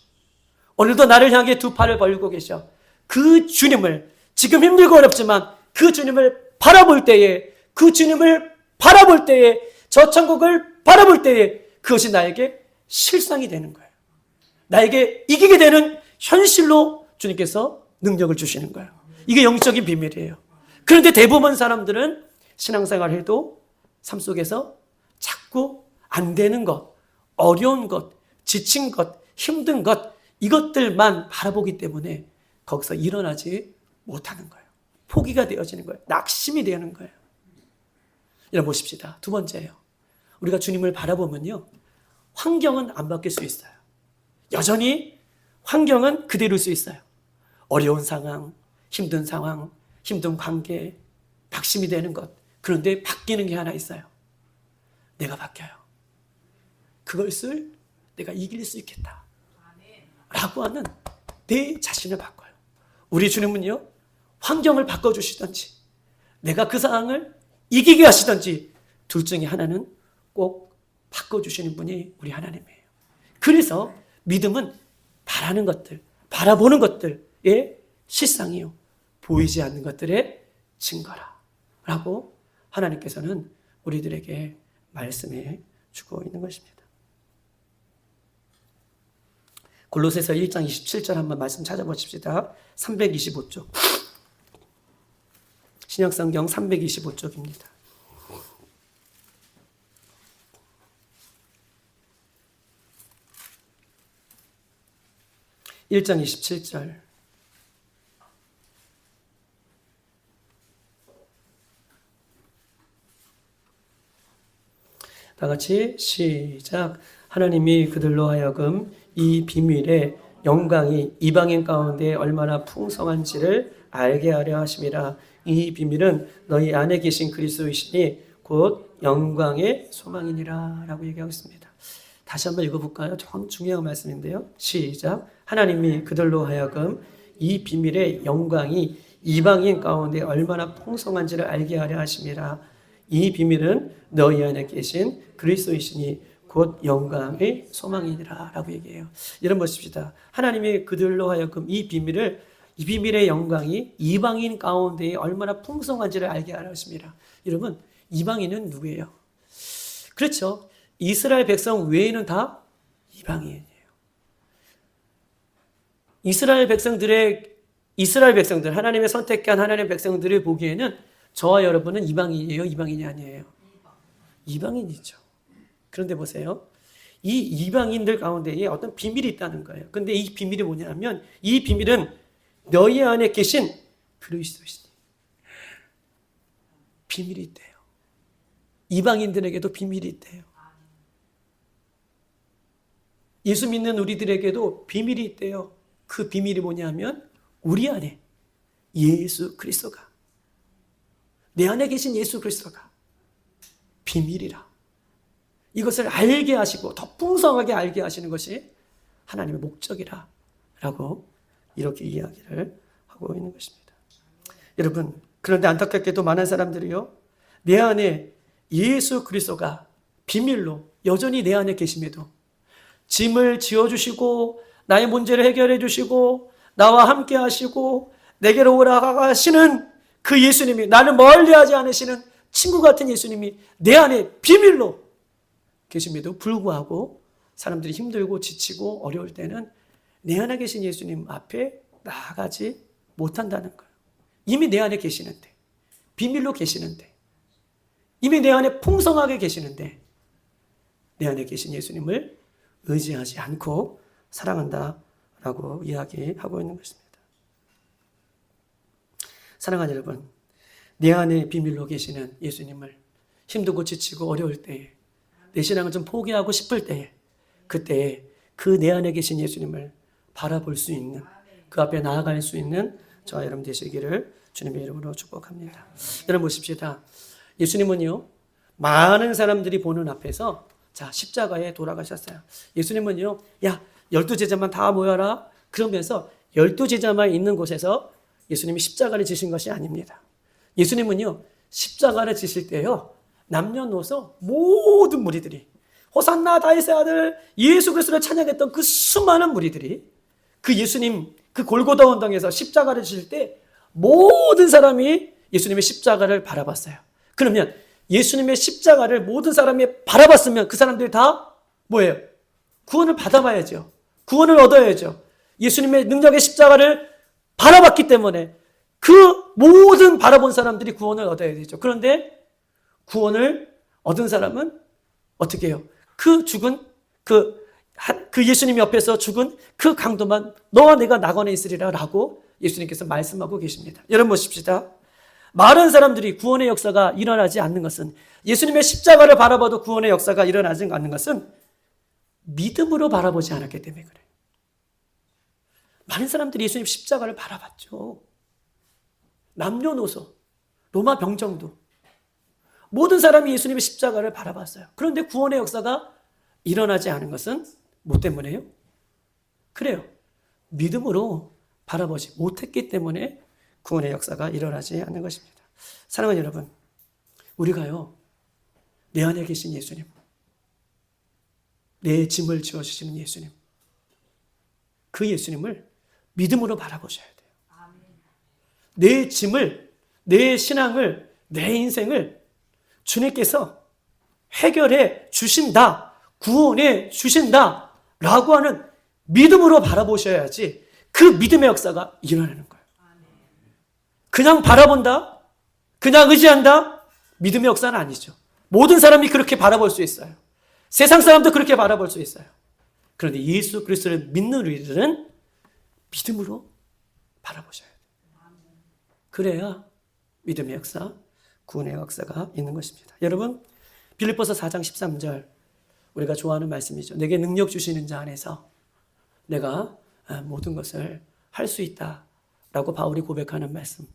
오늘도 나를 향해 두 팔을 벌리고 계셔. 그 주님을 지금 힘들고 어렵지만 그 주님을 바라볼 때에 그 주님을 바라볼 때에 저 천국을 바라볼 때에 그것이 나에게 실상이 되는 거예요. 나에게 이기게 되는 현실로 주님께서 능력을 주시는 거예요. 이게 영적인 비밀이에요. 그런데 대부분 사람들은 신앙생활을 해도 삶 속에서 자꾸 안 되는 것, 어려운 것, 지친 것, 힘든 것 이것들만 바라보기 때문에 거기서 일어나지 못하는 거예요. 포기가 되어지는 거예요. 낙심이 되는 거예요. 여러분 보십시다. 두 번째예요. 우리가 주님을 바라보면요. 환경은 안 바뀔 수 있어요. 여전히 환경은 그대로일 수 있어요. 어려운 상황, 힘든 상황, 힘든 관계, 낙심이 되는 것. 그런데 바뀌는 게 하나 있어요. 내가 바뀌어요. 그것을 내가 이길 수 있겠다. 라고 하는 내 자신을 바꿔요. 우리 주님은요. 환경을 바꿔주시든지 내가 그 상황을 이기게 하시든지 둘 중에 하나는 꼭 바꿔주시는 분이 우리 하나님이에요. 그래서 믿음은 바라는 것들, 바라보는 것들의 실상이요. 보이지 않는 것들의 증거라. 라고 하나님께서는 우리들에게 말씀해 주고 있는 것입니다. 골로새서 1장 27절 한번 말씀 찾아보십시다. 325쪽. 신약성경 325쪽입니다. 1장 27절. 다 같이 시작. 하나님이 그들로 하여금 이 비밀의 영광이 이방인 가운데 얼마나 풍성한지를 알게 하려 하심이라. 이 비밀은 너희 안에 계신 그리스도이시니 곧 영광의 소망이니라. 라고 얘기하고 있습니다. 다시 한번 읽어볼까요? 참 중요한 말씀인데요. 시작. 하나님이 그들로 하여금 이 비밀의 영광이 이방인 가운데 얼마나 풍성한지를 알게 하려 하심이라. 이 비밀은 너희 안에 계신 그리스도이시니 곧 영광의 소망이니라. 라고 얘기해요. 여러분 보십시다. 하나님이 그들로 하여금 이 비밀의 영광이 이방인 가운데 얼마나 풍성한지를 알게 하려 하십니다. 여러분, 이방인은 누구예요? 그렇죠. 이스라엘 백성 외에는 다 이방인이에요. 이스라엘 백성들, 하나님의 선택한 하나님의 백성들을 보기에는 저와 여러분은 이방인이에요? 이방인이 아니에요? 이방인이죠. 그런데 보세요. 이 이방인들 가운데에 어떤 비밀이 있다는 거예요. 근데 이 비밀이 뭐냐면, 이 비밀은 너희 안에 계신 그리스도시니. 비밀이 있대요. 이방인들에게도 비밀이 있대요. 예수 믿는 우리들에게도 비밀이 있대요. 그 비밀이 뭐냐면 우리 안에 예수 그리스도가, 내 안에 계신 예수 그리스도가 비밀이라. 이것을 알게 하시고 더 풍성하게 알게 하시는 것이 하나님의 목적이라 라고 이렇게 이야기를 하고 있는 것입니다. 여러분, 그런데 안타깝게도 많은 사람들이요, 내 안에 예수 그리스도가 비밀로 여전히 내 안에 계심에도 짐을 지어주시고 나의 문제를 해결해 주시고 나와 함께 하시고 내게로 오라 하시는 그 예수님이, 나를 멀리하지 않으시는 친구 같은 예수님이 내 안에 비밀로 계심에도 불구하고 사람들이 힘들고 지치고 어려울 때는 내 안에 계신 예수님 앞에 나아가지 못한다는 거예요. 이미 내 안에 계시는데, 비밀로 계시는데, 이미 내 안에 풍성하게 계시는데 내 안에 계신 예수님을 의지하지 않고 사랑한다라고 이야기하고 있는 것입니다. 사랑하는 여러분, 내 안에 비밀로 계시는 예수님을 힘들고 지치고 어려울 때에, 내 신앙을 좀 포기하고 싶을 때에, 그때에 그 내 안에 계신 예수님을 바라볼 수 있는, 그 앞에 나아갈 수 있는 저와 여러분 되시기를 주님의 이름으로 축복합니다. 여러분 보십시다. 예수님은요, 많은 사람들이 보는 앞에서 자, 십자가에 돌아가셨어요. 예수님은요, 야, 12제자만 다 모여라. 그러면서 12제자만 있는 곳에서 예수님이 십자가를 지신 것이 아닙니다. 예수님은요, 십자가를 지실 때요, 남녀노소 모든 무리들이, 호산나 다윗의 아들 예수 그리스도를 찬양했던 그 수많은 무리들이 그 예수님 그 골고다 언덕에서 십자가를 지실 때 모든 사람이 예수님의 십자가를 바라봤어요. 그러면 예수님의 십자가를 모든 사람이 바라봤으면 그 사람들이 다 뭐예요? 구원을 받아봐야죠. 구원을 얻어야죠. 예수님의 능력의 십자가를 바라봤기 때문에 그 모든 바라본 사람들이 구원을 얻어야 되죠. 그런데 구원을 얻은 사람은 어떻게 해요? 그 죽은 그 예수님 옆에서 죽은 그 강도만 너와 내가 낙원에 있으리라 라고 예수님께서 말씀하고 계십니다. 여러분 보십시다. 많은 사람들이 구원의 역사가 일어나지 않는 것은, 예수님의 십자가를 바라봐도 구원의 역사가 일어나지 않는 것은 믿음으로 바라보지 않았기 때문에 그래요. 많은 사람들이 예수님 십자가를 바라봤죠. 남녀노소, 로마 병정도 모든 사람이 예수님의 십자가를 바라봤어요. 그런데 구원의 역사가 일어나지 않은 것은 뭐 때문에요? 그래요. 믿음으로 바라보지 못했기 때문에 구원의 역사가 일어나지 않는 것입니다. 사랑하는 여러분, 우리가요, 내 안에 계신 예수님, 내 짐을 지어주시는 예수님, 그 예수님을 믿음으로 바라보셔야 돼요. 내 짐을, 내 신앙을, 내 인생을 주님께서 해결해 주신다, 구원해 주신다 라고 하는 믿음으로 바라보셔야지 그 믿음의 역사가 일어나는 거예요. 그냥 바라본다, 그냥 의지한다, 믿음의 역사는 아니죠. 모든 사람이 그렇게 바라볼 수 있어요. 세상 사람도 그렇게 바라볼 수 있어요. 그런데 예수 그리스도를 믿는 우리들은 믿음으로 바라보셔야 돼요. 그래야 믿음의 역사, 구원의 역사가 있는 것입니다. 여러분, 빌립보서 4장 13절 우리가 좋아하는 말씀이죠. 내게 능력 주시는 자 안에서 내가 모든 것을 할 수 있다라고 바울이 고백하는 말씀.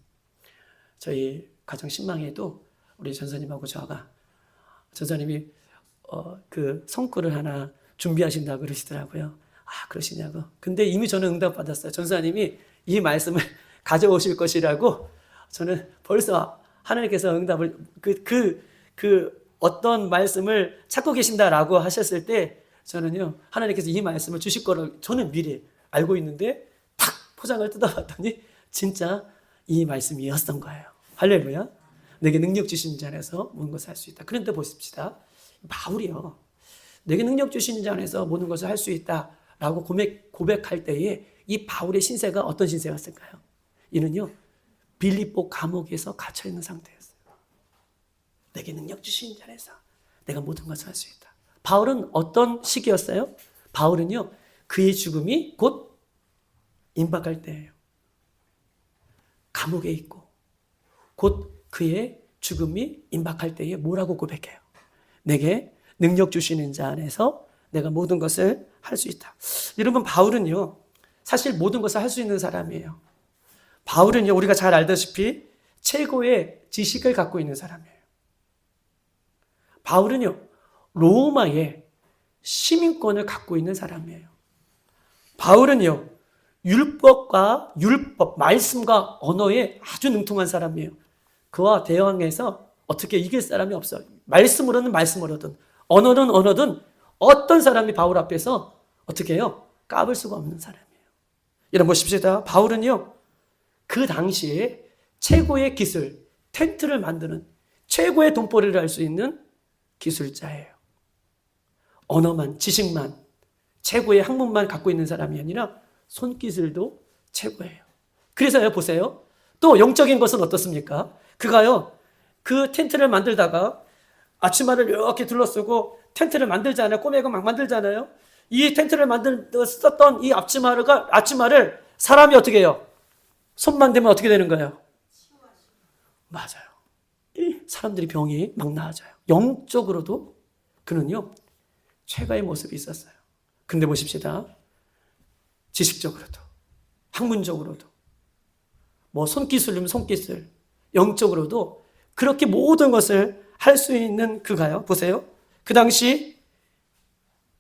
저희 가정 신망에도 우리 전사님하고 저가 전사님이 그 성구를 하나 준비하신다고 그러시더라고요. 아, 그러시냐고. 근데 이미 저는 응답받았어요. 전사님이 이 말씀을 가져오실 것이라고 저는 벌써 하나님께서 응답을 어떤 말씀을 찾고 계신다라고 하셨을 때 저는요, 하나님께서 이 말씀을 주실 거를 저는 미리 알고 있는데 탁 포장을 뜯어봤더니 진짜 이 말씀이었던 거예요. 할렐루야. 내게 능력 주신 자 안에서 모든 것을 할 수 있다. 그런데 보십시다. 바울이요. 내게 능력 주신 자 안에서 모든 것을 할 수 있다라고 고백할 때에 이 바울의 신세가 어떤 신세였을까요? 이는요, 빌립보 감옥에서 갇혀있는 상태였어요. 내게 능력 주신 자 안에서 내가 모든 것을 할 수 있다. 바울은 어떤 시기였어요? 바울은요, 그의 죽음이 곧 임박할 때예요. 감옥에 있고 곧 그의 죽음이 임박할 때에 뭐라고 고백해요? 내게 능력 주시는 자 안에서 내가 모든 것을 할 수 있다. 여러분, 바울은요, 사실 모든 것을 할 수 있는 사람이에요. 바울은요, 우리가 잘 알다시피 최고의 지식을 갖고 있는 사람이에요. 바울은요, 로마의 시민권을 갖고 있는 사람이에요. 바울은요, 율법, 말씀과 언어에 아주 능통한 사람이에요. 그와 대항해서 어떻게 이길 사람이 없어요. 말씀으로는 말씀으로든 언어는 언어든 어떤 사람이 바울 앞에서 어떻게 해요? 까불 수가 없는 사람이에요. 여러분 보십시다. 바울은요, 그 당시에 최고의 기술, 텐트를 만드는 최고의 돈벌이를 할 수 있는 기술자예요. 언어만, 지식만, 최고의 학문만 갖고 있는 사람이 아니라 손기술도 최고예요. 그래서요, 보세요. 또 영적인 것은 어떻습니까? 그가요, 그 텐트를 만들다가 앞치마를 이렇게 둘러쓰고 텐트를 만들잖아요. 꼬매고 막 만들잖아요. 이 텐트를 썼던 이 앞치마를 사람이 어떻게 해요? 손만 대면 어떻게 되는 거예요? 맞아요. 이 사람들이 병이 막 나아져요. 영적으로도 그는요, 최고의 모습이 있었어요. 근데 보십시다. 지식적으로도, 학문적으로도, 뭐 손기술이면 손기술, 영적으로도 그렇게 모든 것을 할 수 있는 그가요. 보세요. 그 당시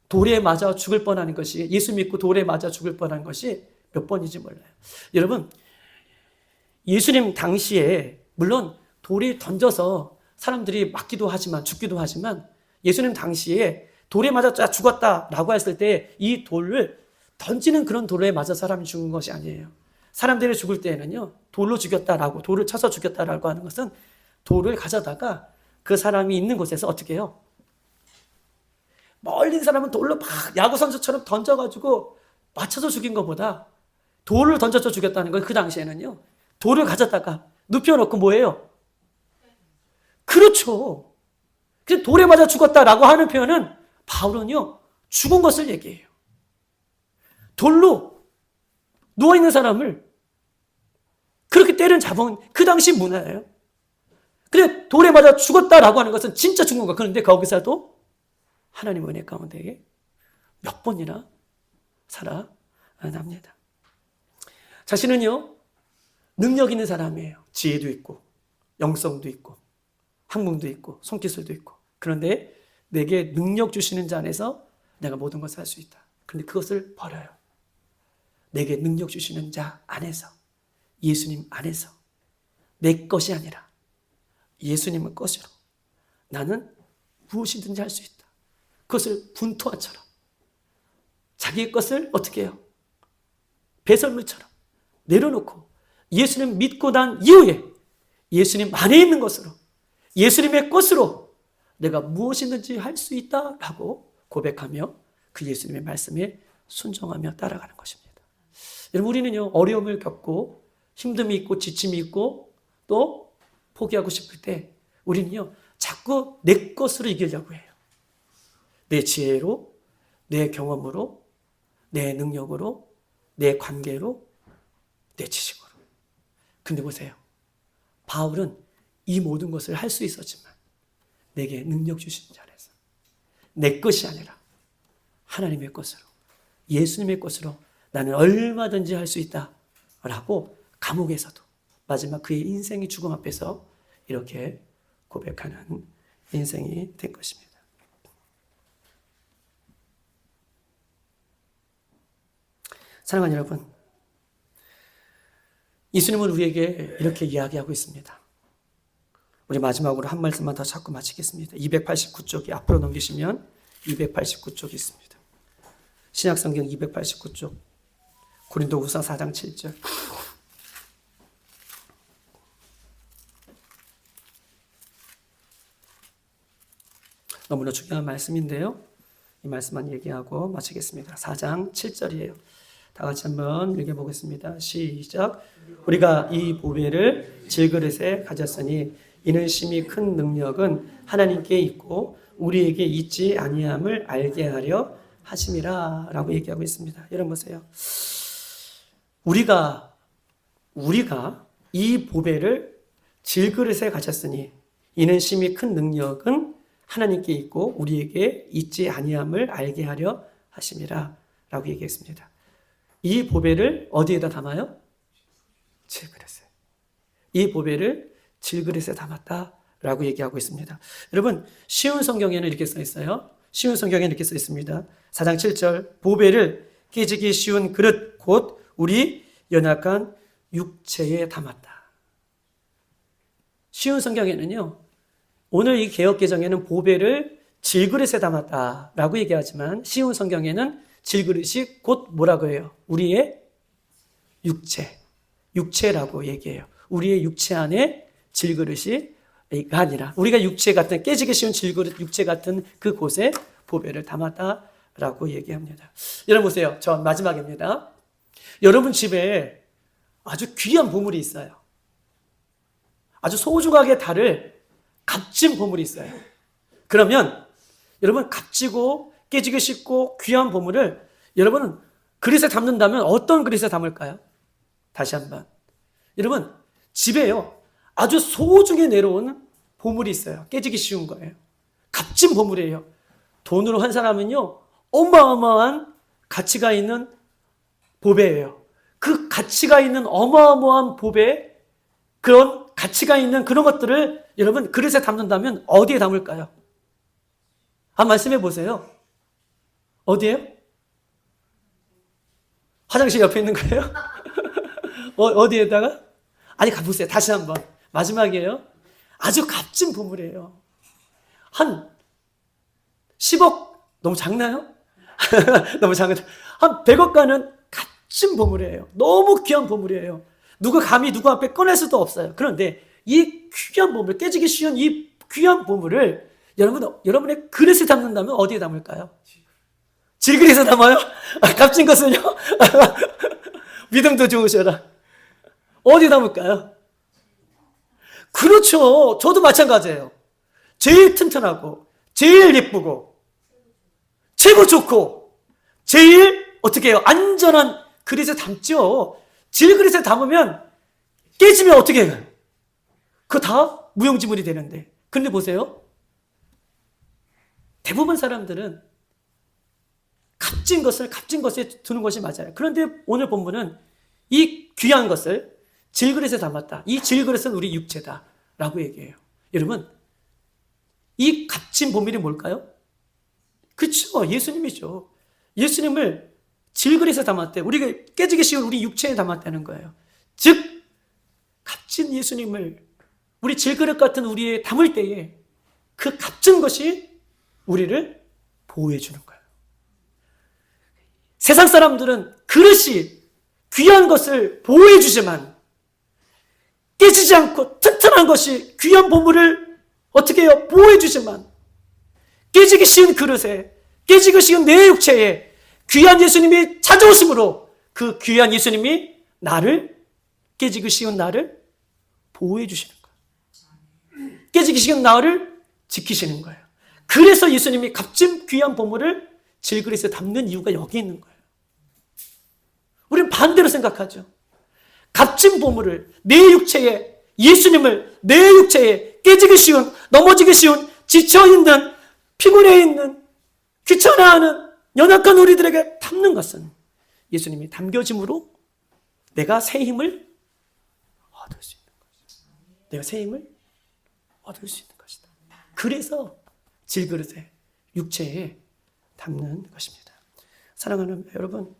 돌에 맞아 죽을 뻔하는 것이, 예수 믿고 돌에 맞아 죽을 뻔한 것이 몇 번인지 몰라요. 여러분, 예수님 당시에 물론 돌이 던져서 사람들이 맞기도 하지만 죽기도 하지만 예수님 당시에 돌에 맞아 죽었다라고 했을 때 이 돌을 던지는 그런 돌에 맞아 사람이 죽은 것이 아니에요. 사람들이 죽을 때에는요, 돌로 죽였다라고, 돌을 쳐서 죽였다라고 하는 것은 돌을 가져다가 그 사람이 있는 곳에서 어떻게 해요? 멀린 사람은 돌로 막 야구 선수처럼 던져가지고 맞춰서 죽인 것보다 돌을 던져서 죽였다는 건 그 당시에는요, 돌을 가져다가 눕혀놓고 뭐예요? 그렇죠. 그래서 돌에 맞아 죽었다라고 하는 표현은 바울은요, 죽은 것을 얘기해요. 돌로 누워있는 사람을 그렇게 때린 자본, 그 당시 문화예요. 그래, 돌에 맞아 죽었다라고 하는 것은 진짜 죽은 거. 그런데 거기서도 하나님의 은혜 가운데 몇 번이나 살아납니다. 자신은요, 능력 있는 사람이에요. 지혜도 있고, 영성도 있고, 학문도 있고, 손기술도 있고. 그런데 내게 능력 주시는 자 안에서 내가 모든 것을 할 수 있다. 그런데 그것을 버려요. 내게 능력 주시는 자 안에서, 예수님 안에서 내 것이 아니라 예수님의 것으로 나는 무엇이든지 할 수 있다. 그것을 분투한처럼 자기의 것을 어떻게 해요? 배설물처럼 내려놓고 예수님 믿고 난 이후에 예수님 안에 있는 것으로, 예수님의 것으로 내가 무엇이든지 할 수 있다라고 고백하며 그 예수님의 말씀에 순종하며 따라가는 것입니다. 여러분, 우리는요, 어려움을 겪고 힘듦이 있고 지침이 있고 또 포기하고 싶을 때 우리는요, 자꾸 내 것으로 이기려고 해요. 내 지혜로, 내 경험으로, 내 능력으로, 내 관계로, 내 지식으로. 근데 보세요. 바울은 이 모든 것을 할 수 있었지만 내게 능력 주신 자라서 내 것이 아니라 하나님의 것으로, 예수님의 것으로 나는 얼마든지 할 수 있다라고 감옥에서도 마지막 그의 인생이 죽음 앞에서 이렇게 고백하는 인생이 된 것입니다. 사랑하는 여러분, 예수님은 우리에게 이렇게 이야기하고 있습니다. 우리 마지막으로 한 말씀만 더 찾고 마치겠습니다. 289쪽이 앞으로 넘기시면 289쪽이 있습니다. 신약성경 289쪽, 고린도후서 4장 7절. 너무나 중요한 말씀인데요. 이 말씀만 얘기하고 마치겠습니다. 4장 7절이에요. 다 같이 한번 읽어보겠습니다. 시작. 우리가 이 보배를 질그릇에 가졌으니 이는 심히 큰 능력은 하나님께 있고 우리에게 있지 아니함을 알게 하려 하심이라 라고 얘기하고 있습니다. 여러분 보세요. 우리가 이 보배를 질그릇에 가졌으니 이는 심히 큰 능력은 하나님께 있고 우리에게 있지 아니함을 알게 하려 하심이라 라고 얘기했습니다. 이 보배를 어디에다 담아요? 질그릇에. 이 보배를 질그릇에 담았다라고 얘기하고 있습니다. 여러분, 쉬운 성경에는 이렇게 써 있어요. 쉬운 성경에는 이렇게 써 있습니다. 4장 7절, 보배를 깨지기 쉬운 그릇 곧 우리 연약한 육체에 담았다. 쉬운 성경에는요, 오늘 이 개역개정에는 보배를 질그릇에 담았다라고 얘기하지만 쉬운 성경에는 질그릇이 곧 뭐라고 해요? 우리의 육체라고 얘기해요. 우리의 육체 안에 질그릇이 아니라 우리가 육체 같은 깨지기 쉬운 질그릇 육체 같은 그곳에 보배를 담았다라고 얘기합니다. 여러분 보세요. 저 마지막입니다. 여러분 집에 아주 귀한 보물이 있어요. 아주 소중하게 다룰 값진 보물이 있어요. 그러면 여러분 값지고 깨지기 쉽고 귀한 보물을 여러분은 그릇에 담는다면 어떤 그릇에 담을까요? 다시 한번. 여러분 집에요. 아주 소중히 내려온 보물이 있어요. 깨지기 쉬운 거예요. 값진 보물이에요. 돈으로 환산하면요. 어마어마한 가치가 있는 보배예요. 그 가치가 있는 어마어마한 보배, 그런 가치가 있는 그런 것들을 여러분 그릇에 담는다면 어디에 담을까요? 한번 말씀해 보세요. 어디에요? 화장실 옆에 있는 거예요? 어디에다가? 아니 가보세요. 다시 한번. 마지막이에요. 아주 값진 보물이에요. 한 10억 너무 작나요? 너무 작은 한 100억 가는 값진 보물이에요. 너무 귀한 보물이에요. 누가 감히 누구 앞에 꺼낼 수도 없어요. 그런데 이 귀한 보물, 깨지기 쉬운 이 귀한 보물을 여러분의 그릇에 담는다면 어디에 담을까요? 질그릇에 담아요? 값진 것은요? 믿음도 좋으셔라. 어디에 담을까요? 그렇죠. 저도 마찬가지예요. 제일 튼튼하고 제일 예쁘고 최고 좋고 제일 어떻게 해요? 안전한 그릇에 담죠. 질그릇에 담으면 깨지면 어떻게 해요? 그거 다 무용지물이 되는데. 근데 보세요. 대부분 사람들은 값진 것에 두는 것이 맞아요. 그런데 오늘 본문은 이 귀한 것을 질그릇에 담았다. 이 질그릇은 우리 육체다라고 얘기해요. 여러분, 이 값진 보물이 뭘까요? 그렇죠. 예수님이죠. 예수님을 질그릇에 담았대. 우리가 깨지기 쉬운 우리 육체에 담았다는 거예요. 즉 값진 예수님을 우리 질그릇 같은 우리에 담을 때에 그 값진 것이 우리를 보호해 주는 거예요. 세상 사람들은 그릇이 귀한 것을 보호해 주지만 깨지지 않고 튼튼한 것이 귀한 보물을 어떻게 해요? 보호해 주지만 깨지기 쉬운 그릇에, 깨지기 쉬운 내 육체에 귀한 예수님이 찾아오심으로 그 귀한 예수님이 깨지기 쉬운 나를 보호해 주시는 거예요. 깨지기 쉬운 나를 지키시는 거예요. 그래서 예수님이 값진 귀한 보물을 질그릇에 담는 이유가 여기 있는 거예요. 우리는 반대로 생각하죠. 값진 보물을 내 육체에, 예수님을 내 육체에 깨지기 쉬운, 넘어지기 쉬운, 지쳐있는, 피곤해 있는, 귀찮아하는 연약한 우리들에게 담는 것은 예수님이 담겨짐으로 내가 새 힘을 얻을 수 있는 것이다. 내가 새 힘을 얻을 수 있는 것이다. 그래서 질그릇에, 육체에 담는 것입니다. 사랑하는 여러분,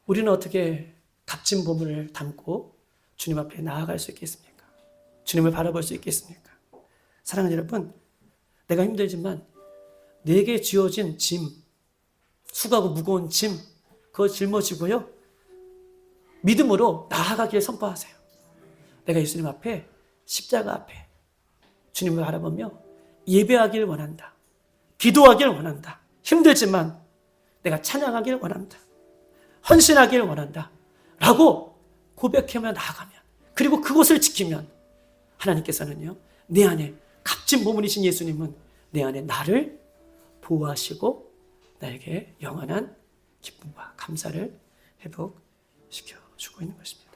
우리는 어떻게 값진 보물을 담고 주님 앞에 나아갈 수 있겠습니까? 주님을 바라볼 수 있겠습니까? 사랑하는 여러분, 내가 힘들지만 내게 쥐어진 짐, 수고하고 무거운 짐, 그거 짊어지고요, 믿음으로 나아가기를 선포하세요. 내가 예수님 앞에, 십자가 앞에 주님을 바라보며 예배하기를 원한다. 기도하기를 원한다. 힘들지만 내가 찬양하기를 원한다. 헌신하기를 원한다. 라고 고백하며 나아가면, 그리고 그것을 지키면 하나님께서는요, 내 안에 값진 보물이신 예수님은 내 안에 나를 보호하시고 나에게 영원한 기쁨과 감사를 회복시켜주고 있는 것입니다.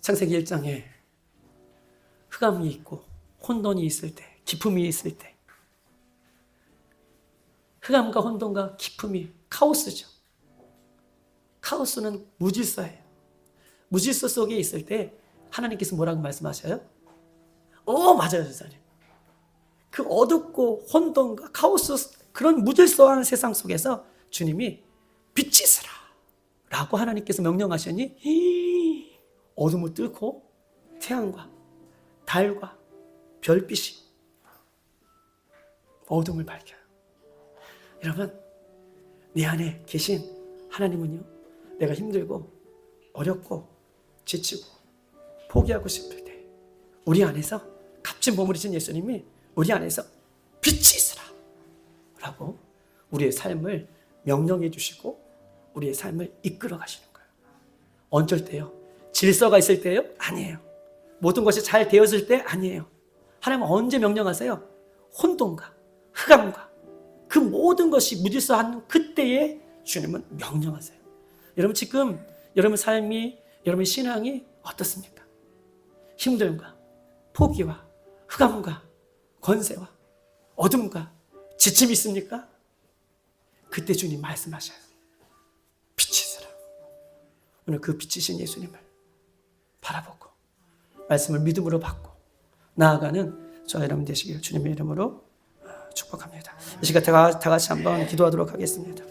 창세기 1장에 흑암이 있고 혼돈이 있을 때, 기품이 있을 때, 흑암과 혼돈과 기품이 카오스죠. 카오스는 무질서예요. 무질서 속에 있을 때 하나님께서 뭐라고 말씀하셔요? 맞아요, 선생님. 그 어둡고 혼돈과 카오스, 그런 무질서한 세상 속에서 주님이 빛이 있으라 라고 하나님께서 명령하시니 어둠을 뚫고 태양과 달과 별빛이 어둠을 밝혀요. 여러분, 내 안에 계신 하나님은요, 내가 힘들고 어렵고 지치고 포기하고 싶을 때 우리 안에서 값진 보물이신 예수님이 우리 안에서 빛이 있으라 라고 우리의 삶을 명령해 주시고 우리의 삶을 이끌어 가시는 거예요. 어쩔 때요? 질서가 있을 때요? 아니에요. 모든 것이 잘 되었을 때? 아니에요. 하나님은 언제 명령하세요? 혼돈과 흑암과 그 모든 것이 무질서한 그때에 주님은 명령하세요. 여러분, 지금 여러분 삶이, 여러분 신앙이 어떻습니까? 힘듦과 포기와 흑암과 권세와 어둠과 지침이 있습니까? 그때 주님 말씀하셔요. 빛이 있으라. 오늘 그 빛이신 예수님을 바라보고 말씀을 믿음으로 받고 나아가는 저와 여러분 되시길 주님의 이름으로 축복합니다. 이 시간 다 같이 한번 기도하도록 하겠습니다.